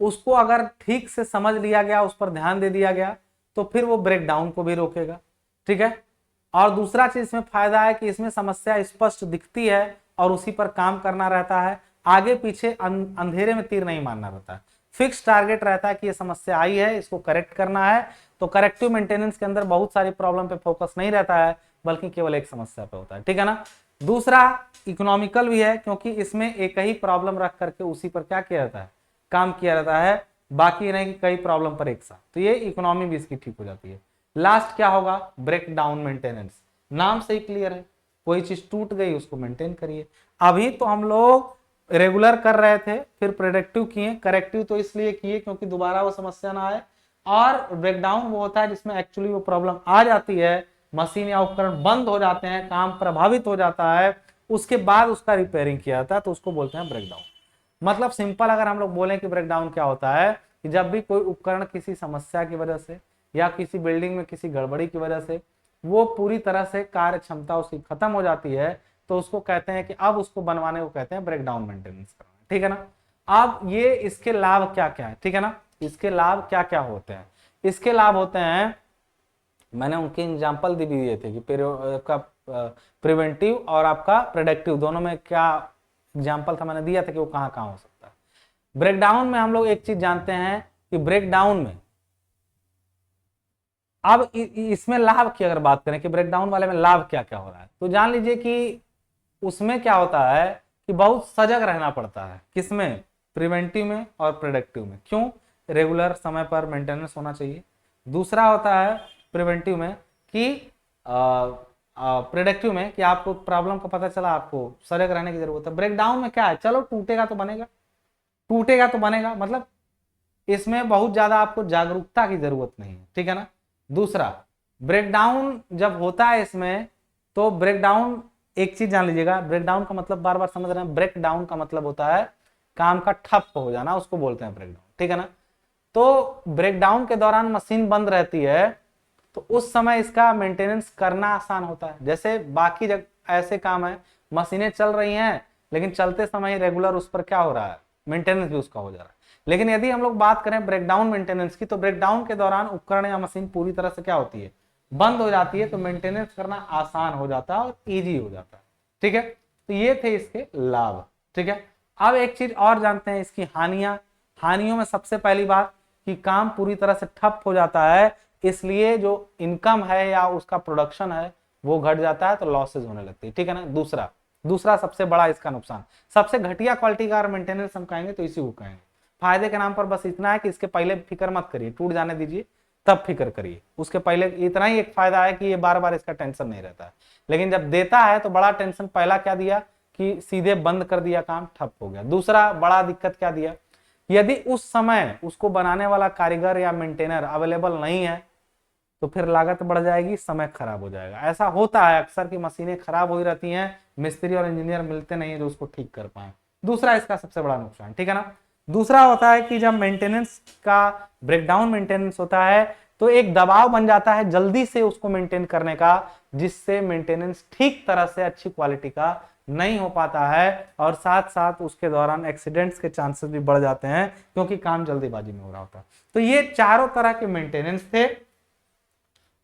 उसको अगर ठीक से समझ लिया गया, उस पर ध्यान दे दिया गया, तो फिर वो ब्रेकडाउन को भी रोकेगा, ठीक है। और दूसरा चीज इसमें फायदा है कि इसमें समस्या स्पष्ट दिखती है और उसी पर काम करना रहता है, आगे पीछे अंधेरे में तीर नहीं मारना रहता है, फिक्स टारगेट रहता है कि ये समस्या आई है, इसको करेक्ट करना है। तो करेक्टिव मेंटेनेंस के अंदर बहुत सारी प्रॉब्लम पे फोकस नहीं रहता है, बल्कि केवल एक समस्या पे होता है, ठीक है ना। दूसरा, इकोनॉमिकल भी है, क्योंकि इसमें एक ही प्रॉब्लम रख करके उसी पर क्या किया जाता है, काम किया जाता है, बाकी नहीं कि कई प्रॉब्लम पर एक साथ, तो ये इकोनॉमी भी इसकी ठीक हो जाती है। लास्ट क्या होगा, ब्रेक डाउन मेंटेनेंस, नाम से ही क्लियर है, कोई चीज टूट गई उसको मेंटेन करिए। अभी तो हम लोग रेगुलर कर रहे थे, फिर प्रोडक्टिव किए, करेक्टिव तो इसलिए किए क्योंकि दोबारा वो समस्या ना आए, और ब्रेकडाउन वो होता है जिसमें एक्चुअली वो प्रॉब्लम आ जाती है, मशीन या उपकरण बंद हो जाते हैं, काम प्रभावित हो जाता है, उसके बाद उसका रिपेयरिंग किया जाता है, तो उसको बोलते हैं ब्रेकडाउन। मतलब सिंपल अगर हम लोग बोलें कि ब्रेकडाउन क्या होता है, कि जब भी कोई उपकरण किसी समस्या की वजह से या किसी बिल्डिंग में किसी गड़बड़ी की वजह से वो पूरी तरह से कार्य क्षमता उसकी खत्म हो जाती है, तो उसको कहते हैं कि अब उसको बनवाने को कहते हैं ब्रेकडाउन मेंटेनेंस करना, ठीक है ना। अब ये इसके लाभ क्या क्या है, ठीक है ना, इसके लाभ क्या क्या होते हैं, इसके लाभ होते हैं, मैंने उनके एग्जाम्पल भी दिए थे कि आपका प्रिवेंटिव और आपका प्रोडक्टिव दोनों में क्या एग्जाम्पल था, मैंने दिया था कि वो कहाँ कहाँ हो सकता है। ब्रेकडाउन में हम लोग एक चीज जानते हैं कि ब्रेकडाउन में, अब इसमें लाभ की अगर बात करें कि ब्रेकडाउन वाले में लाभ क्या क्या हो रहा है, तो जान लीजिए कि उसमें क्या होता है कि बहुत सजग रहना पड़ता है, किसमें, प्रिवेंटिव में और प्रोडक्टिव में। क्यों, रेगुलर समय पर मेंटेनेंस होना चाहिए। दूसरा होता है प्रिवेंटिव में कि प्रोडक्टिव में कि आपको प्रॉब्लम का पता चला, आपको सजग रहने की जरूरत है। ब्रेकडाउन में क्या है, चलो टूटेगा तो बनेगा, टूटेगा तो बनेगा, मतलब इसमें बहुत ज्यादा आपको जागरूकता की जरूरत नहीं है, ठीक है ना। दूसरा, ब्रेकडाउन जब होता है इसमें, तो ब्रेकडाउन, एक चीज जान लीजिएगा, ब्रेकडाउन का मतलब बार बार समझ रहे हैं, ब्रेक डाउन का मतलब होता है काम का ठप हो जाना, उसको बोलते हैं ब्रेकडाउन, ठीक है ना। तो ब्रेकडाउन के दौरान मशीन बंद रहती है, तो उस समय इसका मेंटेनेंस करना आसान होता है। जैसे बाकी ऐसे काम है, मशीनें चल रही हैं लेकिन चलते समय रेगुलर उस पर क्या हो रहा है, मेंटेनेंस भी उसका हो जा रहा है। लेकिन यदि हम लोग बात करें ब्रेकडाउन मेंटेनेंस की, तो ब्रेकडाउन के दौरान उपकरण या मशीन पूरी तरह से क्या होती है, बंद हो जाती है, तो मेंटेनेंस करना आसान हो जाता है और इजी हो जाता है, ठीक है। तो ये थे इसके लाभ, ठीक है। अब एक चीज और जानते हैं, इसकी हानियां। हानियों में सबसे पहली बात कि काम पूरी तरह से ठप हो जाता है, इसलिए जो इनकम है या उसका प्रोडक्शन है वो घट जाता है, तो लॉसेज होने लगती है, ठीक है ना। दूसरा सबसे बड़ा इसका नुकसान, सबसे घटिया क्वालिटी का मेंटेनेंस हम कहेंगे तो इसी को कहेंगे। फायदे के नाम पर बस इतना है कि इसके पहले फिक्र मत करिए, टूट जाने दीजिए तब फिक्र करिए, उसके पहले इतना ही एक फायदा है कि ये बार बार इसका टेंशन नहीं रहता है। लेकिन जब देता है तो बड़ा टेंशन, पहला क्या दिया कि सीधे बंद कर दिया, काम ठप हो गया। दूसरा बड़ा दिक्कत क्या दिया, यदि उस समय उसको बनाने वाला कारीगर या मेंटेनर अवेलेबल नहीं है तो फिर लागत बढ़ जाएगी, समय खराब हो जाएगा। ऐसा होता है अक्सर कि मशीनें खराब हो ही रहती हैं, मिस्त्री और इंजीनियर मिलते नहीं है जो उसको ठीक कर पाए। दूसरा इसका सबसे बड़ा नुकसान, ठीक है ना। दूसरा होता है कि जब मेंटेनेंस का, ब्रेकडाउन मेंटेनेंस होता है, तो एक दबाव बन जाता है जल्दी से उसको मेंटेन करने का, जिससे मेंटेनेंस ठीक तरह से अच्छी क्वालिटी का नहीं हो पाता है, और साथ साथ उसके दौरान एक्सीडेंट्स के चांसेस भी बढ़ जाते हैं क्योंकि काम जल्दीबाजी में हो रहा होता है। तो ये चारों तरह के मेंटेनेंस थे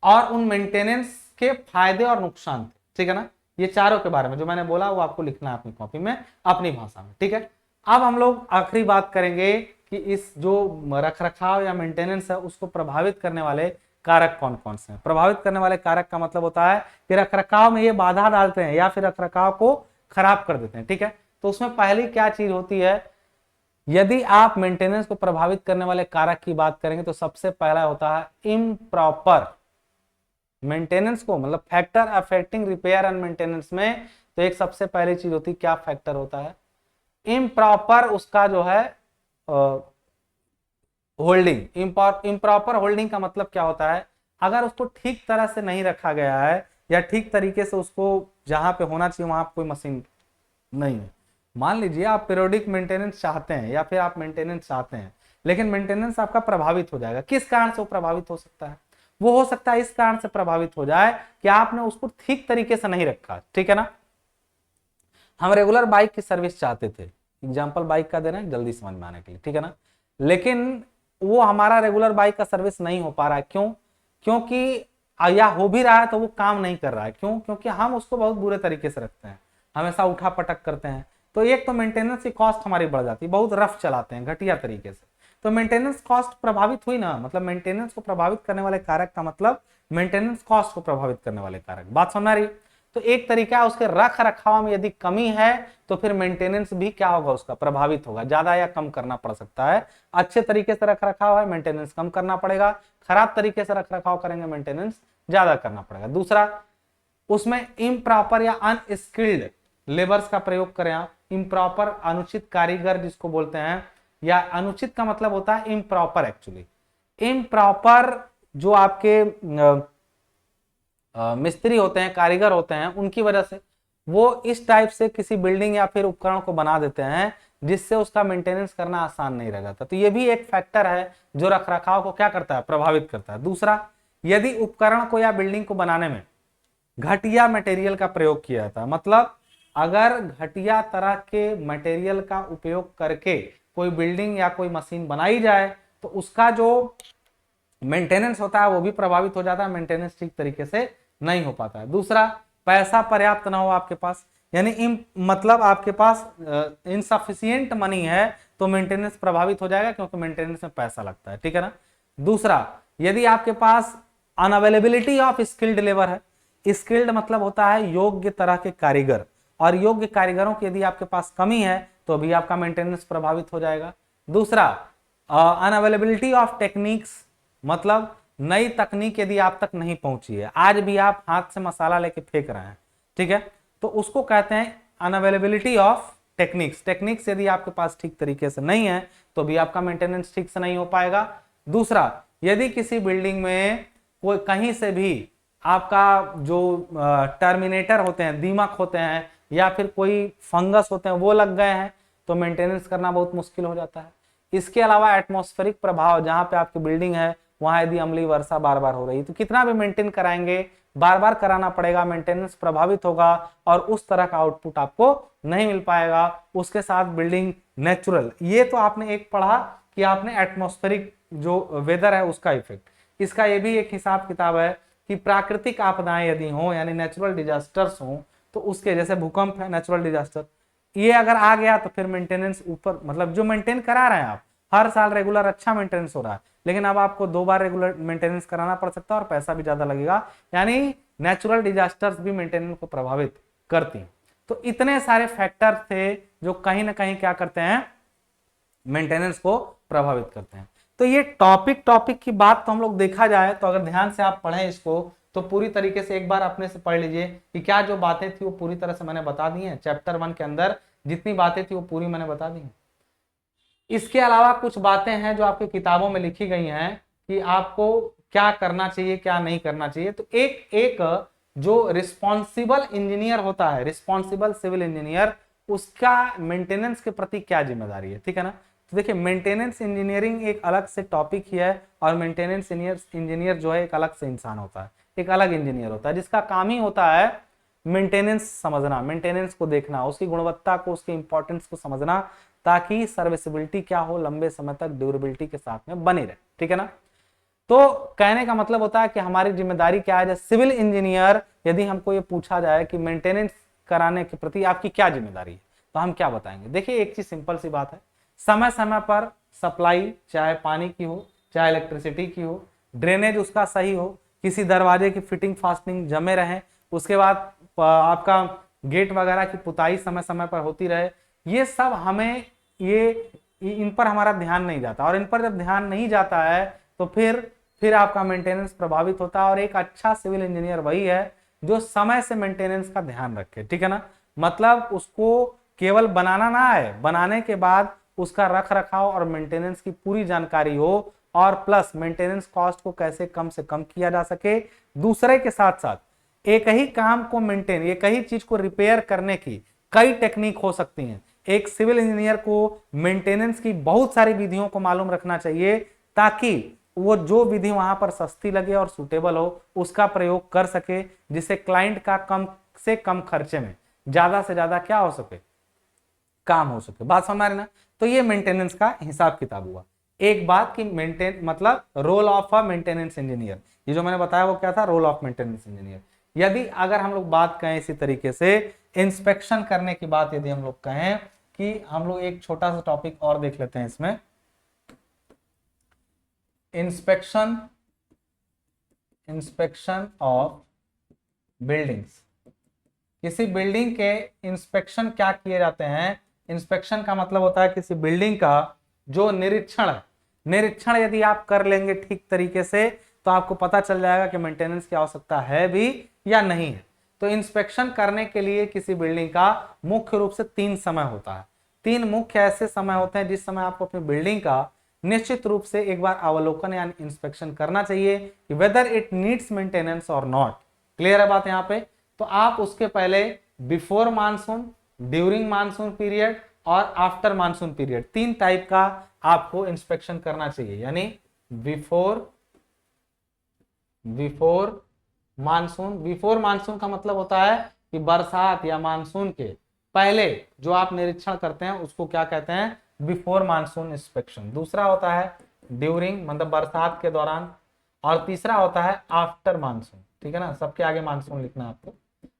और उन मेंटेनेंस के फायदे और नुकसान थे, ठीक है ना। ये चारों के बारे में जो मैंने बोला वो आपको लिखना है अपनी कॉपी में अपनी भाषा में, ठीक है। अब हम लोग आखिरी बात करेंगे कि इस जो रखरखाव या मेंटेनेंस है उसको प्रभावित करने वाले कारक कौन कौन से हैं। प्रभावित करने वाले कारक का मतलब होता है कि रखरखाव में ये बाधा डालते हैं या फिर रखरखाव को खराब कर देते हैं, ठीक है। तो उसमें पहली क्या चीज होती है, यदि आप मेंटेनेंस को प्रभावित करने वाले कारक की बात करेंगे तो सबसे पहला होता है इम्प्रॉपर मेंटेनेंस को, मतलब factor affecting repair and maintenance में। तो एक सबसे पहली चीज होती है, क्या फैक्टर होता है, इम्प्रॉपर उसका जो है होल्डिंग। इम्प्रॉपर होल्डिंग का मतलब क्या होता है, अगर उसको ठीक तरह से नहीं रखा गया है या ठीक तरीके से उसको जहां पे होना चाहिए वहां कोई मशीन नहीं है। मान लीजिए आप पीरियोडिक मेंटेनेंस चाहते हैं या फिर आप मेंटेनेंस चाहते हैं, लेकिन मेंटेनेंस आपका प्रभावित हो जाएगा। किस कारण से वो प्रभावित हो सकता है, वो हो सकता है इस कारण से प्रभावित हो जाए कि आपने उसको ठीक तरीके से नहीं रखा, ठीक है ना। हम रेगुलर बाइक की सर्विस चाहते थे, एग्जांपल बाइक का दे रहे हैं जल्दी समझ में आने के लिए, ठीक है ना, लेकिन वो हमारा रेगुलर बाइक का सर्विस नहीं हो पा रहा है। क्यों? क्योंकि या हो भी रहा है तो वो काम नहीं कर रहा है। क्यों? क्योंकि हम उसको बहुत बुरे तरीके से रखते हैं, हमेशा उठा पटक करते हैं। तो एक तो मेंटेनेंस की कॉस्ट हमारी बढ़ जाती है, बहुत रफ चलाते हैं घटिया तरीके से, तो मेंटेनेंस कॉस्ट प्रभावित हुई ना। मतलब मेंटेनेंस को प्रभावित करने वाले कारक का मतलब मेंटेनेंस कॉस्ट को प्रभावित करने वाले कारक। बात समझ आ रही है? तो एक तरीका है, उसके रख रखाव में यदि कमी है तो फिर मेंटेनेंस भी क्या होगा, उसका प्रभावित होगा, ज्यादा या कम करना पड़ सकता है। अच्छे तरीके से रख रखाव है, मेंटेनेंस कम करना पड़ेगा। खराब तरीके से रख रखाव करेंगे, मेंटेनेंस ज्यादा करना पड़ेगा। दूसरा, उसमें इम्प्रॉपर या अनस्किल्ड लेबर्स का प्रयोग करें आप। इम्प्रॉपर अनुचित कारीगर जिसको बोलते हैं, या अनुचित का मतलब होता है इम्प्रॉपर। एक्चुअली इम्प्रॉपर जो आपके मिस्त्री होते हैं, कारीगर होते हैं, उनकी वजह से वो इस टाइप से किसी बिल्डिंग या फिर उपकरण को बना देते हैं जिससे उसका मेंटेनेंस करना आसान नहीं रह जाता। तो ये भी एक फैक्टर है जो रखरखाव को क्या करता है, प्रभावित करता है। दूसरा, यदि उपकरण को या बिल्डिंग को बनाने में घटिया मटेरियल का प्रयोग किया जाता है, मतलब अगर घटिया तरह के मटेरियल का उपयोग करके कोई बिल्डिंग या कोई मशीन बनाई जाए तो उसका जो मेंटेनेंस होता है वो भी प्रभावित हो जाता है, मेंटेनेंस ठीक तरीके से नहीं हो पाता है। दूसरा, पैसा पर्याप्त ना हो आपके पास, यानी मतलब आपके पास इनसफिशियंट मनी है तो मेंटेनेंस प्रभावित हो जाएगा, क्योंकि मेंटेनेंस में पैसा लगता है, ठीक है ना। दूसरा, यदि आपके पास अनअवेलेबिलिटी ऑफ स्किल्ड लेबर है, स्किल्ड मतलब होता है योग्य तरह के कारीगर, और योग्य कारीगरों की यदि आपके पास कमी है तो भी आपका मेंटेनेंस प्रभावित हो जाएगा। दूसरा, अनअवेलेबिलिटी ऑफ टेक्निक्स, मतलब नई तकनीक यदि आप तक नहीं पहुंची है, आज भी आप हाथ से मसाला लेके फेंक रहे हैं, ठीक है, तो उसको कहते हैं अनअवेलेबिलिटी ऑफ टेक्निक्स। टेक्निक्स यदि आपके पास ठीक तरीके से नहीं है तो भी आपका मेंटेनेंस ठीक से नहीं हो पाएगा। दूसरा, यदि किसी बिल्डिंग में कोई कहीं से भी आपका जो टर्मिनेटर होते हैं, दीमक होते हैं, या फिर कोई फंगस होते हैं वो लग गए हैं तो मेंटेनेंस करना बहुत मुश्किल हो जाता है। इसके अलावा एटमॉस्फेरिक प्रभाव, जहां पे आपकी बिल्डिंग है वहां यदि अम्लीय वर्षा बार बार हो रही है तो कितना भी मेंटेन कराएंगे, बार बार कराना पड़ेगा, मेंटेनेंस प्रभावित होगा और उस तरह का आउटपुट आपको नहीं मिल पाएगा। उसके साथ बिल्डिंग नेचुरल, ये तो आपने एक पढ़ा कि आपने एटमॉस्फेरिक जो वेदर है उसका इफेक्ट, इसका ये भी एक हिसाब किताब है कि प्राकृतिक आपदाएं यदि हो, यानी नेचुरल डिजास्टर्स हो, तो उसके जैसे भूकंप है नेचुरल डिजास्टर, ये अगर आ गया तो फिर मेंटेनेंस ऊपर, मतलब जो मेंटेन करा रहे हैं आप हर साल रेगुलर अच्छा मेंटेनेंस हो रहा है, लेकिन अब आपको 2 बार रेगुलर मेंटेनेंस कराना पड़ सकता है और पैसा भी ज्यादा लगेगा, यानी नेचुरल डिजास्टर्स भी मेंटेनेंस को प्रभावित करती हैं। तो इतने सारे फैक्टर थे जो कहीं ना कहीं क्या करते हैं, मेंटेनेंस को प्रभावित करते हैं। तो ये टॉपिक की बात तो हम लोग देखा जाए तो अगर ध्यान से आप पढ़ें इसको तो पूरी तरीके से एक बार अपने से पढ़ लीजिए कि क्या जो बातें थी वो पूरी तरह से मैंने बता दी हैं। चैप्टर 1 के अंदर जितनी बातें थी वो पूरी मैंने बता दी हैं। इसके अलावा कुछ बातें हैं जो आपकी किताबों में लिखी गई हैं कि आपको क्या करना चाहिए क्या नहीं करना चाहिए। तो एक जो रिस्पॉन्सिबल इंजीनियर होता है, रिस्पॉन्सिबल सिविल इंजीनियर, उसका मेंटेनेंस के प्रति क्या जिम्मेदारी है, ठीक है ना। तो देखिए मेंटेनेंस इंजीनियरिंग एक अलग से टॉपिक ही है, और मेंटेनेंस इंजीनियर जो है एक अलग से इंसान होता है, एक अलग इंजीनियर होता है, जिसका काम ही होता है मेंटेनेंस समझना, मेंटेनेंस को देखना, उसकी गुणवत्ता को, उसके इंपॉर्टेंस को समझना, ताकि सर्विसिबिलिटी क्या हो, लंबे समय तक ड्यूरेबिलिटी के साथ में बनी रहे, ठीक है ना। तो कहने का मतलब होता है कि हमारी जिम्मेदारी क्या है, जैसे सिविल इंजीनियर, यदि हमको ये पूछा जाए कि मेंटेनेंस कराने के प्रति आपकी क्या जिम्मेदारी है, तो हम क्या बताएंगे। देखिए एक चीज सिंपल सी बात है, समय समय पर सप्लाई, चाहे पानी की हो चाहे इलेक्ट्रिसिटी की हो, ड्रेनेज उसका सही हो, किसी दरवाजे की फिटिंग फास्टिंग जमे रहे, उसके बाद आपका गेट वगैरह की पुताई समय समय पर होती रहे, ये सब हमें इन पर हमारा ध्यान नहीं जाता, और इन पर जब ध्यान नहीं जाता है तो फिर आपका मेंटेनेंस प्रभावित होता है। और एक अच्छा सिविल इंजीनियर वही है जो समय से मेंटेनेंस का ध्यान रखे, ठीक है ना। मतलब उसको केवल बनाना ना है, बनाने के बाद उसका रख रखाव और मेंटेनेंस की पूरी जानकारी हो, और प्लस मेंटेनेंस कॉस्ट को कैसे कम से कम किया जा सके। दूसरे के साथ साथ एक ही काम को मेंटेन, एक ही चीज को रिपेयर करने की कई टेक्निक हो सकती हैं। एक सिविल इंजीनियर को मेंटेनेंस की बहुत सारी विधियों को मालूम रखना चाहिए, ताकि वो जो विधि वहां पर सस्ती लगे और सुटेबल हो उसका प्रयोग कर सके, जिससे क्लाइंट का कम से कम खर्चे में ज्यादा से ज्यादा क्या हो सके, काम हो सके। बात समझ रहे ना। तो ये मेंटेनेंस का हिसाब किताब हुआ। एक बात की मेंटेन मतलब role of a maintenance engineer, ये जो मैंने बताया वो क्या था, रोल ऑफ मेंटेनेंस इंजीनियर। यदि अगर हम लोग बात कहें इसी तरीके से इंस्पेक्शन करने की बात, यदि हम लोग कहें कि हम लोग एक छोटा सा टॉपिक और देख लेते हैं इसमें, इंस्पेक्शन ऑफ बिल्डिंग्स। किसी बिल्डिंग के इंस्पेक्शन क्या किए जाते हैं। इंस्पेक्शन का मतलब होता है किसी बिल्डिंग का जो निरीक्षण है, निरीक्षण यदि आप कर लेंगे ठीक तरीके से तो आपको पता चल जाएगा कि मेंटेनेंस की आवश्यकता है भी या नहीं है। तो इंस्पेक्शन करने के लिए किसी बिल्डिंग का मुख्य रूप से 3 समय होता है। 3 मुख्य ऐसे समय होते हैं जिस समय आपको अपनी बिल्डिंग का निश्चित रूप से एक बार अवलोकन यानी इंस्पेक्शन करना चाहिए कि वेदर इट नीड्स मेंटेनेंस और नॉट। क्लियर है बात यहाँ पे। तो आप उसके पहले before monsoon, during monsoon period और आफ्टर मानसून पीरियड, 3 टाइप का आपको इंस्पेक्शन करना चाहिए। यानी बिफोर मानसून का मतलब होता है कि बरसात या मानसून के पहले जो आप निरीक्षण करते हैं उसको क्या कहते हैं, बिफोर मानसून इंस्पेक्शन। दूसरा होता है ड्यूरिंग मतलब बरसात के दौरान, और तीसरा होता है आफ्टर मानसून, ठीक है ना। सबके आगे मानसून लिखना है आपको,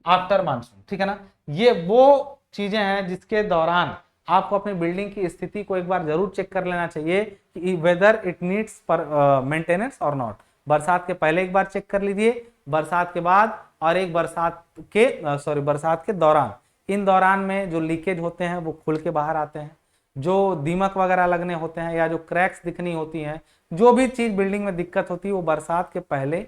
आफ्टर मानसून, ठीक है ना। ये वो चीजें हैं जिसके दौरान आपको अपनी बिल्डिंग की स्थिति को एक बार जरूर चेक कर लेना चाहिए कि वेदर इट नीड्स मेंटेनेंस और नॉट। बरसात के पहले एक बार चेक कर लीजिए, बरसात के बाद, और एक बरसात के दौरान। इन दौरान में जो लीकेज होते हैं वो खुल के बाहर आते हैं, जो दीमक वगैरह लगने होते हैं या जो क्रैक्स दिखनी होती हैं, जो भी चीज बिल्डिंग में दिक्कत होती है वो बरसात के पहले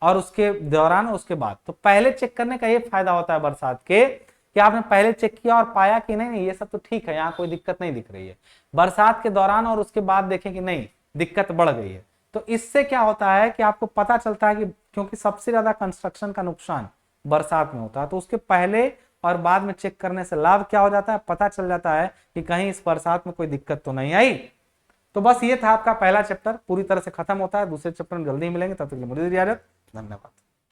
और उसके दौरान और उसके बाद। तो पहले चेक करने का ये फायदा होता है बरसात के कि आपने पहले चेक किया और पाया कि नहीं ये सब तो ठीक है, यहाँ कोई दिक्कत नहीं दिख रही है। बरसात के दौरान और उसके बाद देखें कि नहीं दिक्कत बढ़ गई है। तो इससे क्या होता है कि आपको पता चलता है कि क्योंकि सबसे ज्यादा कंस्ट्रक्शन का नुकसान बरसात में होता है, तो उसके पहले और बाद में चेक करने से लाभ क्या हो जाता है, पता चल जाता है कि कहीं इस बरसात में कोई दिक्कत तो नहीं आई। तो बस ये था आपका पहला चैप्टर, पूरी तरह से खत्म होता है। दूसरे चैप्टर में जल्दी मिलेंगे, तब तक के लिए मुझे इजाजत, धन्यवाद।